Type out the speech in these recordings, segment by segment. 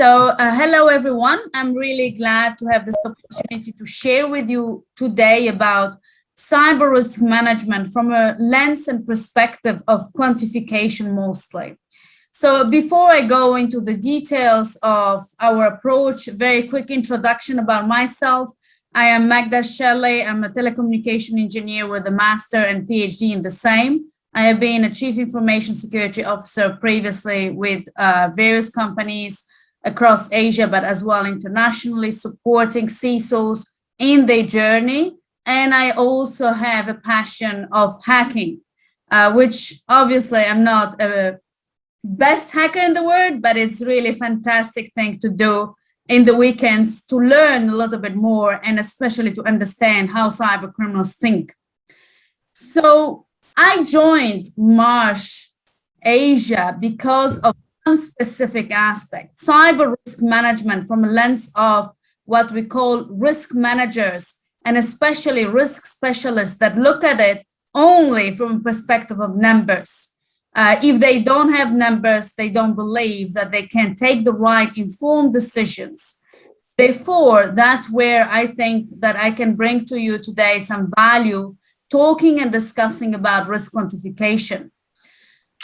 Hello, everyone. I'm really glad to have this opportunity to share with you today about cyber risk management from a lens and perspective of quantification mostly. So before I go into the details of our approach, very quick introduction about myself. I am Magda Chelly. I'm a telecommunication engineer with a master and PhD in the same. I have been a chief information security officer previously with various companies across Asia, but as well internationally, supporting CISOs in their journey. And I also have a passion of hacking, which obviously I'm not a best hacker in the world, but it's really a fantastic thing to do in the weekends to learn a little bit more and especially to understand how cyber criminals think. So I joined Marsh Asia because of one specific aspect, cyber risk management from a lens of what we call risk managers and especially risk specialists that look at it only from a perspective of numbers. If they don't have numbers, they don't believe that they can take the right informed decisions. Therefore, that's where I think that I can bring to you today some value talking and discussing about risk quantification.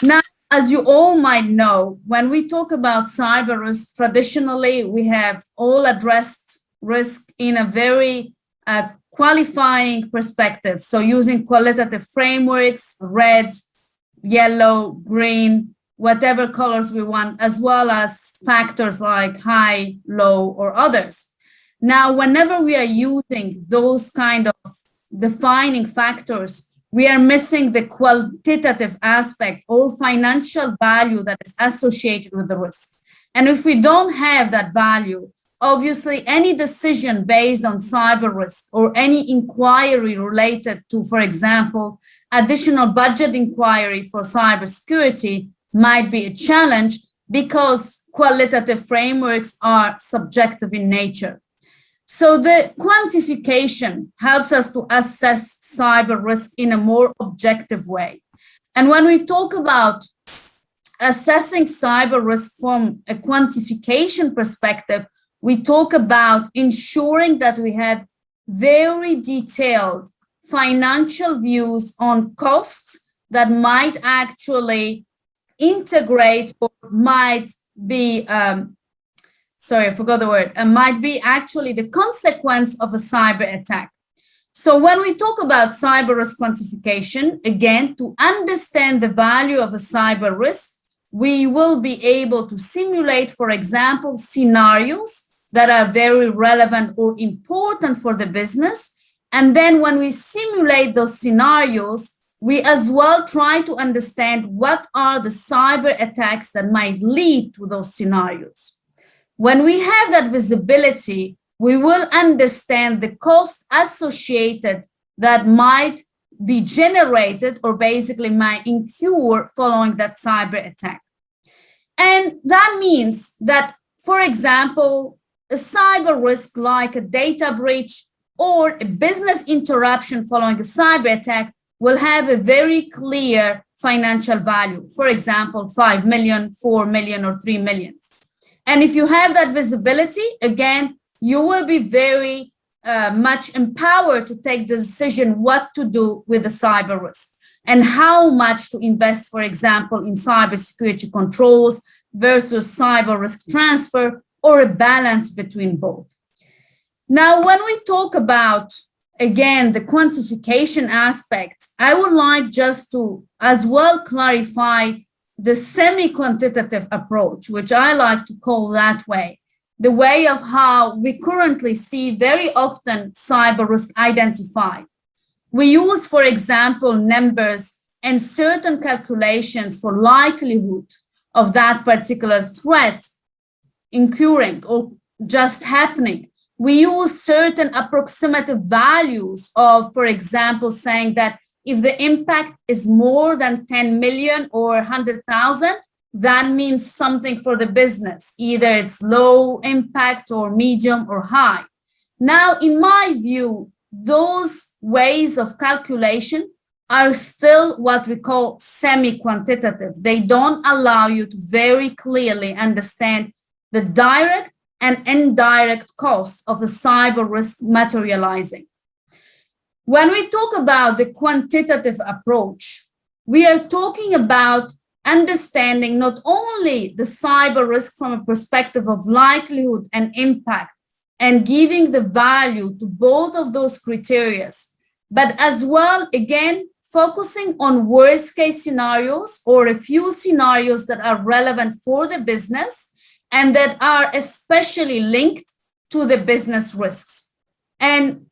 Now, as you all might know, when we talk about cyber risk, traditionally, we have all addressed risk in a very qualifying perspective. So using qualitative frameworks, red, yellow, green, whatever colors we want, as well as factors like high, low, or others. Now, whenever we are using those kind of defining factors, we are missing the qualitative aspect or financial value that is associated with the risk. And if we don't have that value, obviously any decision based on cyber risk or any inquiry related to, for example, additional budget inquiry for cybersecurity might be a challenge because qualitative frameworks are subjective in nature. So the quantification helps us to assess cyber risk in a more objective way. And when we talk about assessing cyber risk from a quantification perspective, we talk about ensuring that we have very detailed financial views on costs that might actually integrate or might be sorry, I forgot the word, might be actually the consequence of a cyber attack. So when we talk about cyber risk quantification, again, to understand the value of a cyber risk, we will be able to simulate, for example, scenarios that are very relevant or important for the business. And then when we simulate those scenarios, we as well try to understand what are the cyber attacks that might lead to those scenarios. When we have that visibility, we will understand the costs associated that might be generated or basically might incur following that cyber attack. And that means that, for example, a cyber risk like a data breach or a business interruption following a cyber attack will have a very clear financial value. For example, 5 million, 4 million, or 3 million. And if you have that visibility, again, you will be very much empowered to take the decision what to do with the cyber risk and how much to invest, for example, in cybersecurity controls versus cyber risk transfer or a balance between both. Now, when we talk about, again, the quantification aspect, I would like just to as well clarify the semi-quantitative approach, which I like to call that way, the way of how we currently see very often cyber risk identified. We use, for example, numbers and certain calculations for likelihood of that particular threat incurring or just happening. We use certain approximative values of, for example, saying that if the impact is more than 10 million or 100,000, that means something for the business. Either it's low impact or medium or high. Now, in my view, those ways of calculation are still what we call semi-quantitative. They don't allow you to very clearly understand the direct and indirect costs of a cyber risk materializing. When we talk about the quantitative approach, we are talking about understanding not only the cyber risk from a perspective of likelihood and impact and giving the value to both of those criteria, but as well, again, focusing on worst case scenarios or a few scenarios that are relevant for the business and that are especially linked to the business risks. And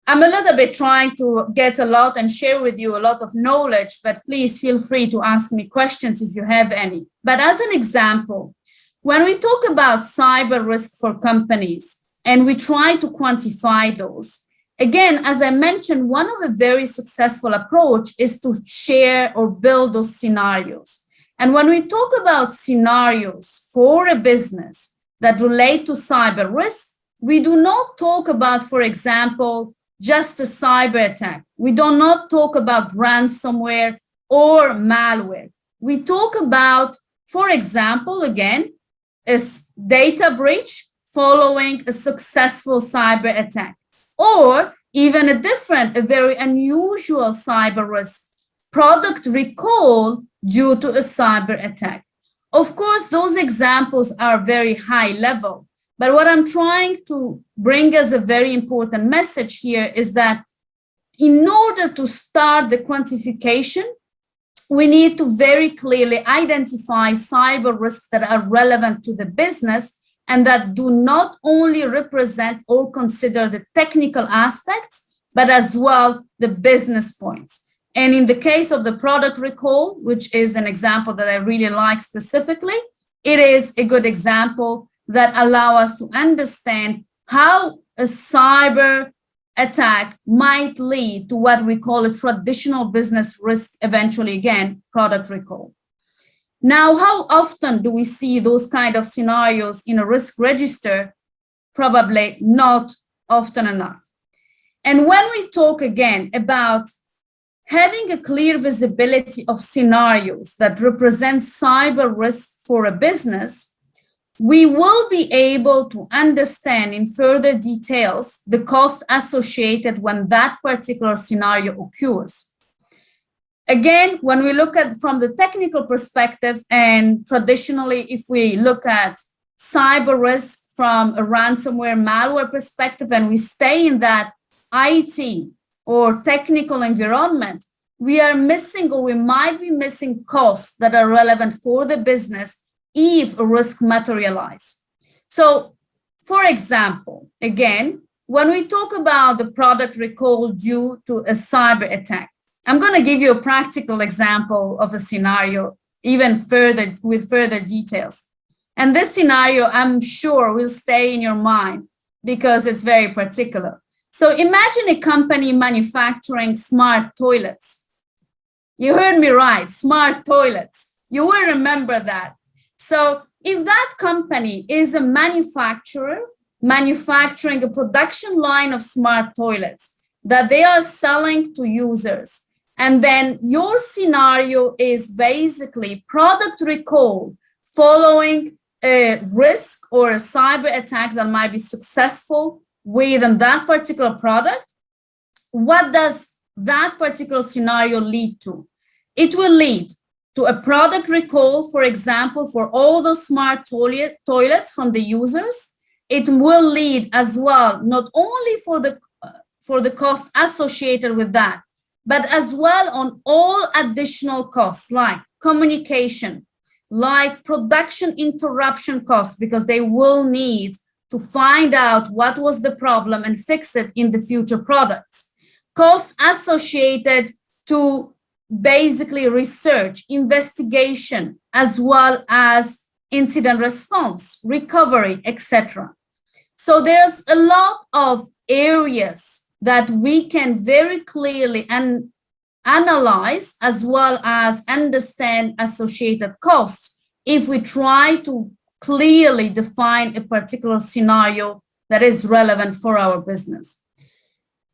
I'm a little bit trying to get a lot and share with you a lot of knowledge, but please feel free to ask me questions if you have any. But as an example, when we talk about cyber risk for companies and we try to quantify those, again, as I mentioned, one of the very successful approach is to share or build those scenarios. And when we talk about scenarios for a business that relate to cyber risk, we do not talk about, for example, just a cyber attack. We do not talk about ransomware or malware. We talk about, for example, again, a data breach following a successful cyber attack, or even a very unusual cyber risk, product recall due to a cyber attack. Of course, those examples are very high level. But what I'm trying to bring as a very important message here is that in order to start the quantification, we need to very clearly identify cyber risks that are relevant to the business and that do not only represent or consider the technical aspects, but as well the business points. And in the case of the product recall, which is an example that I really like specifically, it is a good example that allow us to understand how a cyber attack might lead to what we call a traditional business risk, eventually again, product recall. Now, how often do we see those kind of scenarios in a risk register? Probably not often enough. And when we talk again about having a clear visibility of scenarios that represent cyber risk for a business, we will be able to understand in further details the cost associated when that particular scenario occurs. Again, when we look at from the technical perspective, and traditionally, if we look at cyber risk from a ransomware malware perspective, and we stay in that IT or technical environment, we are missing or we might be missing costs that are relevant for the business if a risk materializes. So, for example, again, when we talk about the product recall due to a cyber attack, I'm going to give you a practical example of a scenario even further with further details. And this scenario, I'm sure, will stay in your mind because it's very particular. So imagine a company manufacturing smart toilets. You heard me right, smart toilets. You will remember that. So if that company is a manufacturer manufacturing a production line of smart toilets that they are selling to users, and then your scenario is basically product recall following a risk or a cyber attack that might be successful within that particular product, what does that particular scenario lead to? It will lead to a product recall, for example, for all those smart toilets from the users. It will lead as well, not only for the cost associated with that, but as well on all additional costs like communication, like production interruption costs, because they will need to find out what was the problem and fix it in the future products. Costs associated to basically research, investigation, as well as incident response, recovery, etc. So there's a lot of areas that we can very clearly analyze as well as understand associated costs if we try to clearly define a particular scenario that is relevant for our business.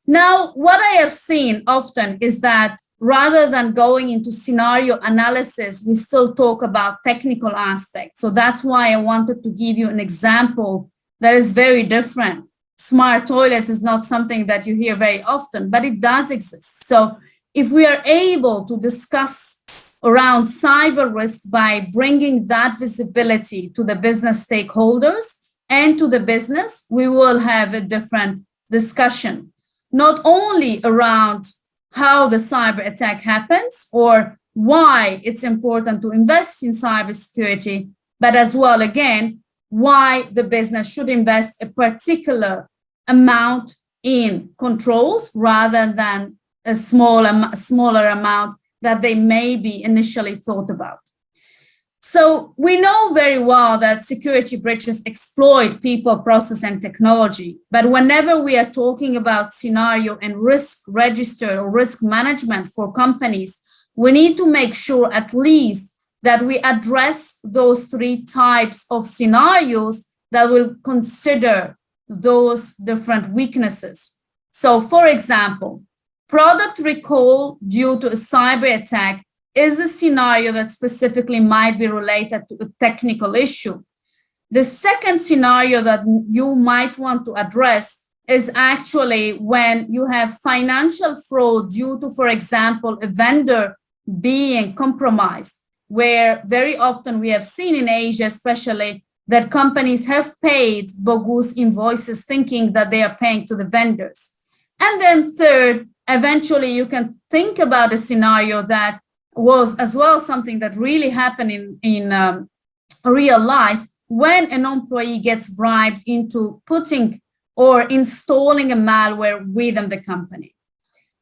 Now, what I have seen often is that rather than going into scenario analysis, we still talk about technical aspects. So that's why I wanted to give you an example that is very different. Smart toilets is not something that you hear very often, but it does exist. So if we are able to discuss around cyber risk by bringing that visibility to the business stakeholders and to the business, we will have a different discussion, not only around how the cyber attack happens or why it's important to invest in cybersecurity, but as well, again, why the business should invest a particular amount in controls rather than a smaller amount that they maybe initially thought about. So we know very well that security breaches exploit people, process, and technology. But whenever we are talking about scenario and risk register or risk management for companies, we need to make sure at least that we address those three types of scenarios that will consider those different weaknesses. So for example, product recall due to a cyber attack is a scenario that specifically might be related to a technical issue. The second scenario that you might want to address is actually when you have financial fraud due to, for example, a vendor being compromised, where very often we have seen in Asia, especially, that companies have paid bogus invoices thinking that they are paying to the vendors. And then third, eventually you can think about a scenario that was as well something that really happened in real life, when an employee gets bribed into putting or installing a malware within the company.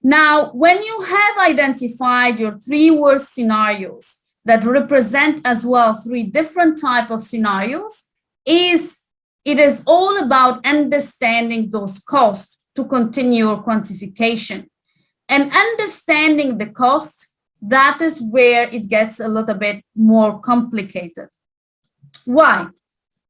Now, when you have identified your three worst scenarios that represent as well three different types of scenarios, it is all about understanding those costs to continue your quantification. And understanding the cost, that is where it gets a little bit more complicated. Why?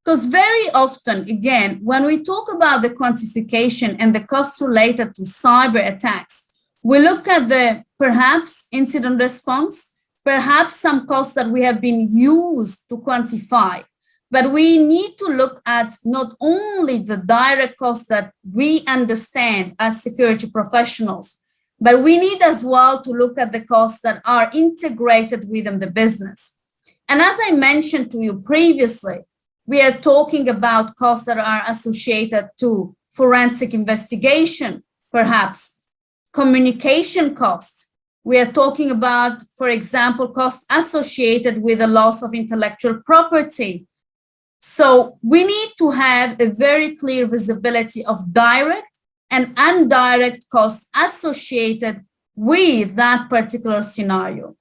Because very often, again, when we talk about the quantification and the costs related to cyber attacks, we look at the perhaps incident response, perhaps some costs that we have been used to quantify, but we need to look at not only the direct costs that we understand as security professionals, but we need as well to look at the costs that are integrated within the business. And as I mentioned to you previously, we are talking about costs that are associated to forensic investigation, perhaps communication costs. We are talking about, for example, costs associated with the loss of intellectual property. So we need to have a very clear visibility of direct and indirect costs associated with that particular scenario.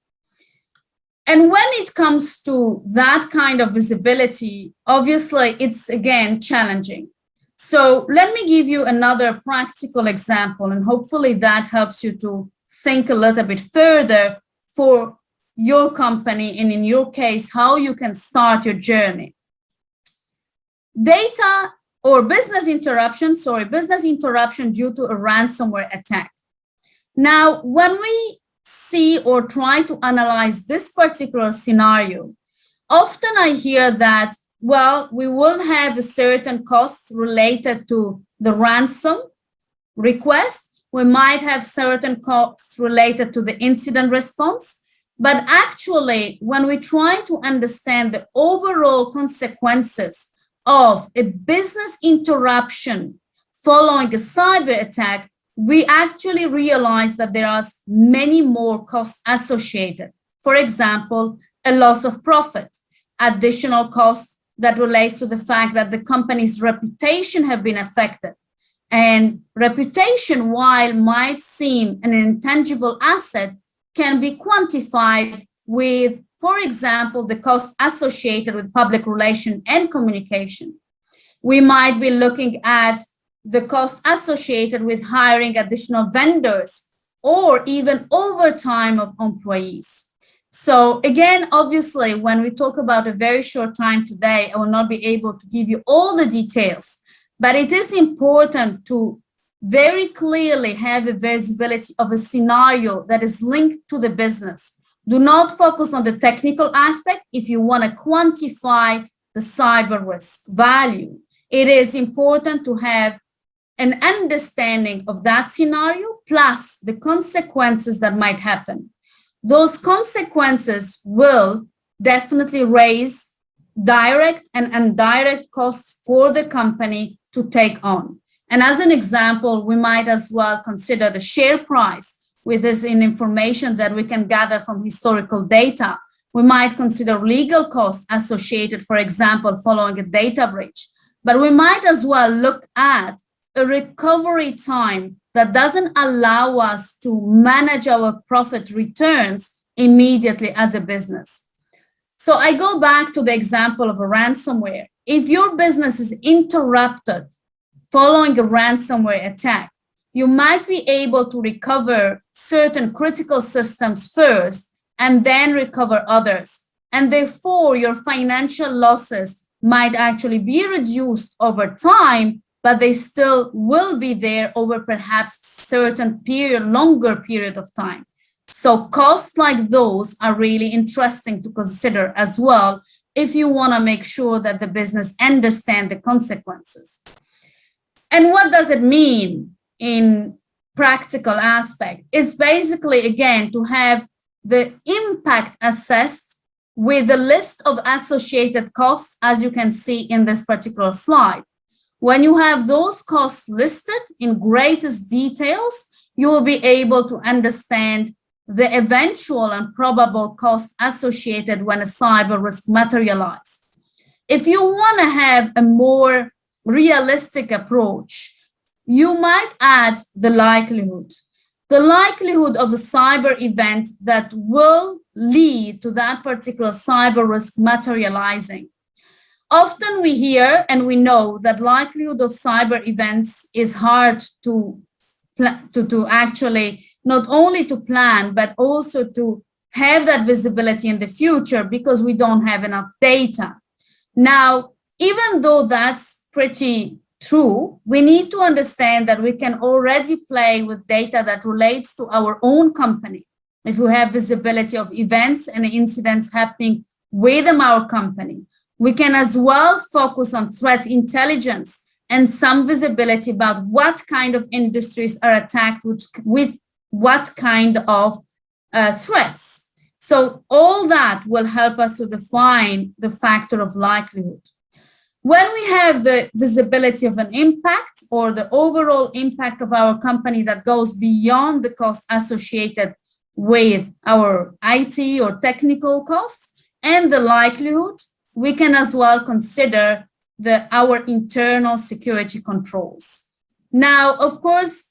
And when it comes to that kind of visibility, obviously it's again challenging. So let me give you another practical example, and hopefully that helps you to think a little bit further for your company and in your case, how you can start your journey. Data or business interruption due to a ransomware attack. Now, when we see or try to analyze this particular scenario, often I hear that, well, we will have a certain costs related to the ransom request. We might have certain costs related to the incident response. But actually, when we try to understand the overall consequences of a business interruption following a cyber attack, we actually realize that there are many more costs associated. For example, a loss of profit, additional costs that relates to the fact that the company's reputation have been affected. And reputation, while might seem an intangible asset, can be quantified with, for example, the costs associated with public relations and communication. We might be looking at the costs associated with hiring additional vendors or even overtime of employees. So again, obviously, when we talk about a very short time today, I will not be able to give you all the details, but it is important to very clearly have a visibility of a scenario that is linked to the business. Do not focus on the technical aspect if you want to quantify the cyber risk value. It is important to have an understanding of that scenario plus the consequences that might happen. Those consequences will definitely raise direct and indirect costs for the company to take on. And as an example, we might as well consider the share price, with this information that we can gather from historical data. We might consider legal costs associated, for example, following a data breach. But we might as well look at a recovery time that doesn't allow us to manage our profit returns immediately as a business. So I go back to the example of a ransomware. If your business is interrupted following a ransomware attack, you might be able to recover certain critical systems first and then recover others. And therefore, your financial losses might actually be reduced over time, but they still will be there over perhaps certain period, longer period of time. So costs like those are really interesting to consider as well if you want to make sure that the business understand the consequences. And what does it mean in practical aspect? Is basically, again, to have the impact assessed with a list of associated costs, as you can see in this particular slide. When you have those costs listed in greatest details, you will be able to understand the eventual and probable costs associated when a cyber risk materializes. If you want to have a more realistic approach, you might add the likelihood of a cyber event that will lead to that particular cyber risk materializing. Often we hear and we know that likelihood of cyber events is hard to actually not only to plan, but also to have that visibility in the future because we don't have enough data. Now, even though that's pretty true, we need to understand that we can already play with data that relates to our own company. If we have visibility of events and incidents happening within our company, we can as well focus on threat intelligence and some visibility about what kind of industries are attacked with what kind of threats. So all that will help us to define the factor of likelihood. When we have the visibility of an impact or the overall impact of our company that goes beyond the cost associated with our IT or technical costs and the likelihood, we can as well consider our internal security controls. Now, of course,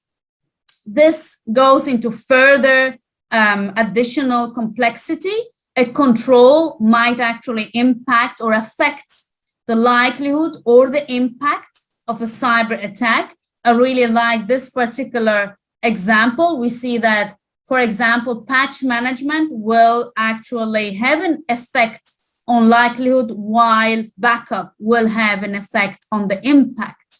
this goes into further additional complexity. A control might actually impact or affect the likelihood or the impact of a cyber attack. I really like this particular example. We see that, for example, patch management will actually have an effect on likelihood while backup will have an effect on the impact.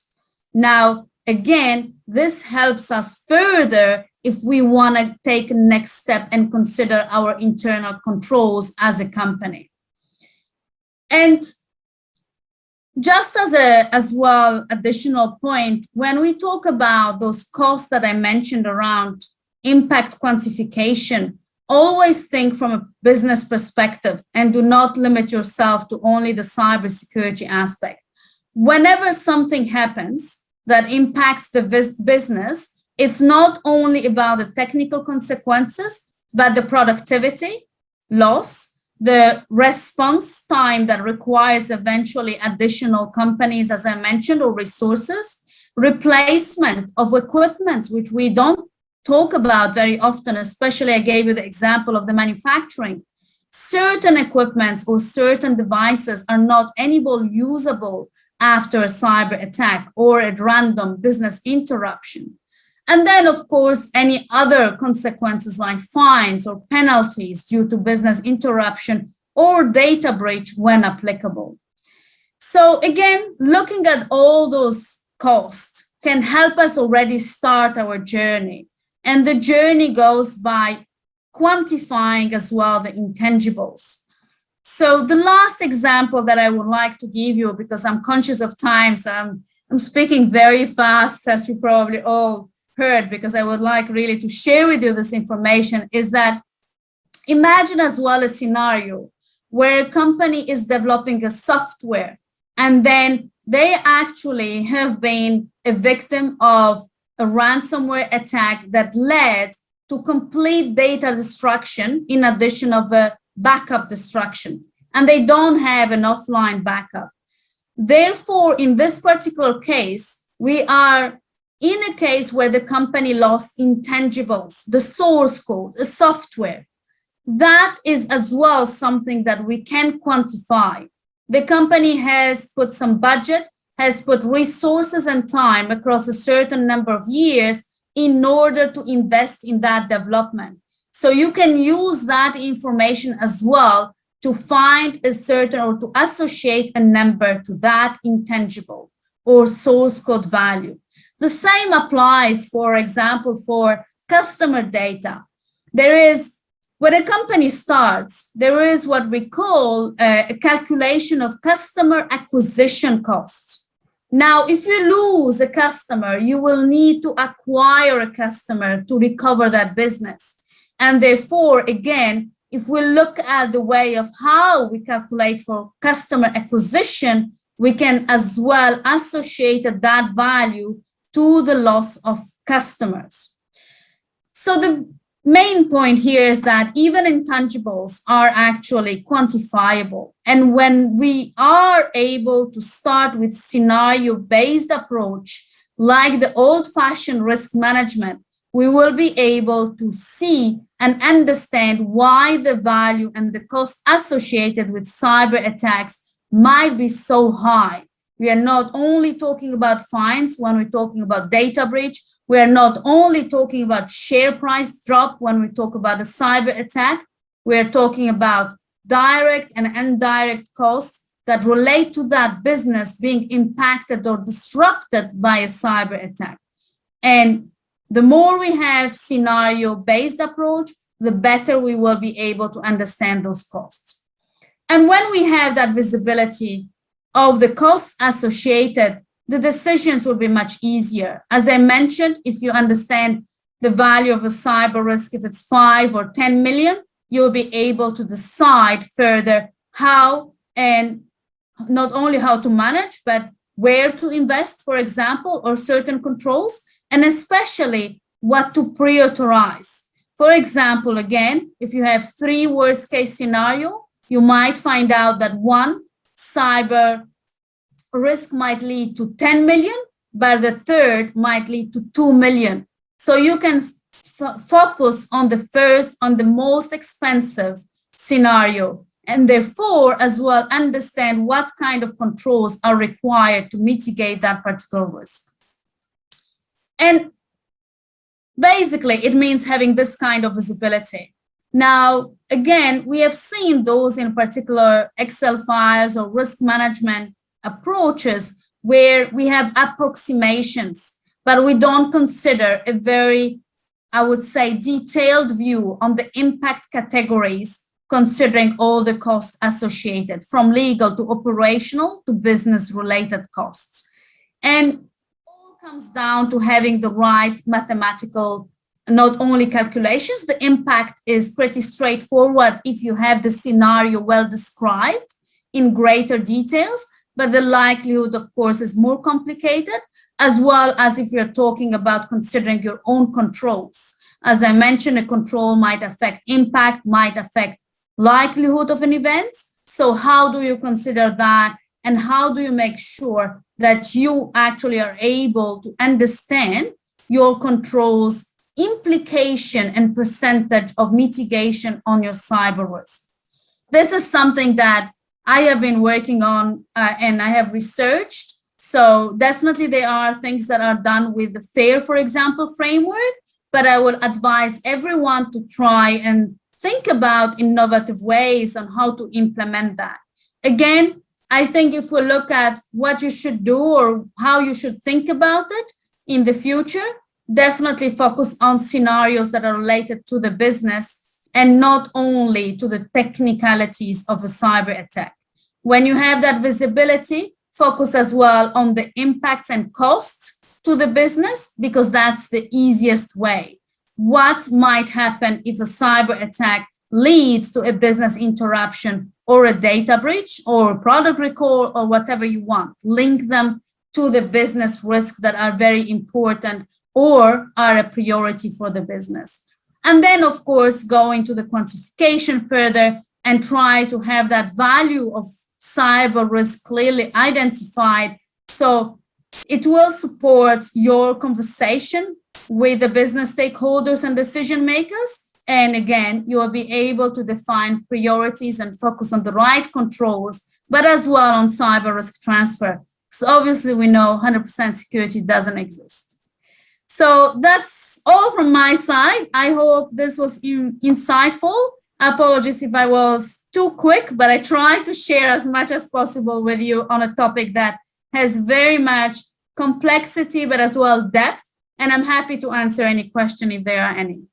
Now, again, this helps us further if we want to take a next step and consider our internal controls as a company. And just as well additional point, when we talk about those costs that I mentioned around impact quantification, always think from a business perspective and do not limit yourself to only the cybersecurity aspect. Whenever something happens that impacts the business, it's not only about the technical consequences, but the productivity loss, the response time that requires eventually additional companies, as I mentioned, or resources, replacement of equipment, which we don't talk about very often, especially I gave you the example of the manufacturing. Certain equipments or certain devices are not anymore usable after a cyber attack or a random business interruption. And then, of course, any other consequences like fines or penalties due to business interruption or data breach when applicable. So again, looking at all those costs, can help us already start our journey. And the journey goes by quantifying as well the intangibles. So the last example that I would like to give you, because I'm conscious of time, so I'm speaking very fast, as you probably all heard, because I would like really to share with you this information, is that imagine as well a scenario where a company is developing a software and then they actually have been a victim of a ransomware attack that led to complete data destruction in addition of a backup destruction, and they don't have an offline backup. Therefore, in this particular case, we are in a case where the company lost intangibles, the source code, the software. That is as well something that we can quantify. The company has put some budget, has put resources and time across a certain number of years in order to invest in that development. So you can use that information as well to find a certain or to associate a number to that intangible or source code value. The same applies, for example, for customer data. When a company starts, there is what we call a calculation of customer acquisition costs. Now, if you lose a customer, you will need to acquire a customer to recover that business. And therefore, again, if we look at the way of how we calculate for customer acquisition, we can as well associate that value to the loss of customers. So the main point here is that even intangibles are actually quantifiable. And when we are able to start with scenario-based approach, like the old-fashioned risk management, we will be able to see and understand why the value and the cost associated with cyber attacks might be so high. We are not only talking about fines when we're talking about data breach. We are not only talking about share price drop when we talk about a cyber attack. We are talking about direct and indirect costs that relate to that business being impacted or disrupted by a cyber attack. And the more we have scenario-based approach, the better we will be able to understand those costs. And when we have that visibility of the costs associated, the decisions will be much easier. As I mentioned, if you understand the value of a cyber risk, if it's 5 or 10 million, you'll be able to decide further how, and not only how to manage, but where to invest, for example, or certain controls, and especially what to prioritize. For example, again, if you have 3 worst case scenario, you might find out that 1, cyber risk might lead to 10 million, but the third might lead to 2 million. So you can focus on the first, on the most expensive scenario, and therefore as well understand what kind of controls are required to mitigate that particular risk. And basically, it means having this kind of visibility. Now, again, we have seen those in particular Excel files or risk management approaches where we have approximations, but we don't consider a very, I would say, detailed view on the impact categories, considering all the costs associated from legal to operational to business related costs. And all comes down to having the right mathematical, not only calculations, the impact is pretty straightforward if you have the scenario well described in greater details, but the likelihood, of course, is more complicated, as well as if you're talking about considering your own controls. As I mentioned, a control might affect impact, might affect likelihood of an event. So how do you consider that? And how do you make sure that you actually are able to understand your controls, implication and percentage of mitigation on your cyber risk? This is something that I have been working on and I have researched. So definitely there are things that are done with the FAIR, for example, framework, but I would advise everyone to try and think about innovative ways on how to implement that. Again, I think if we look at what you should do or how you should think about it, in the future, definitely focus on scenarios that are related to the business and not only to the technicalities of a cyber attack. When you have that visibility, focus as well on the impacts and costs to the business, because that's the easiest way. What might happen if a cyber attack leads to a business interruption or a data breach or a product recall or whatever you want? Link them to the business risks that are very important or are a priority for the business. And then, of course, go into the quantification further and try to have that value of cyber risk clearly identified. So it will support your conversation with the business stakeholders and decision makers. And again, you will be able to define priorities and focus on the right controls, but as well on cyber risk transfer. So obviously we know 100% security doesn't exist. So that's all from my side. I hope this was insightful. Apologies if I was too quick, but I tried to share as much as possible with you on a topic that has very much complexity, but as well depth. And I'm happy to answer any question if there are any.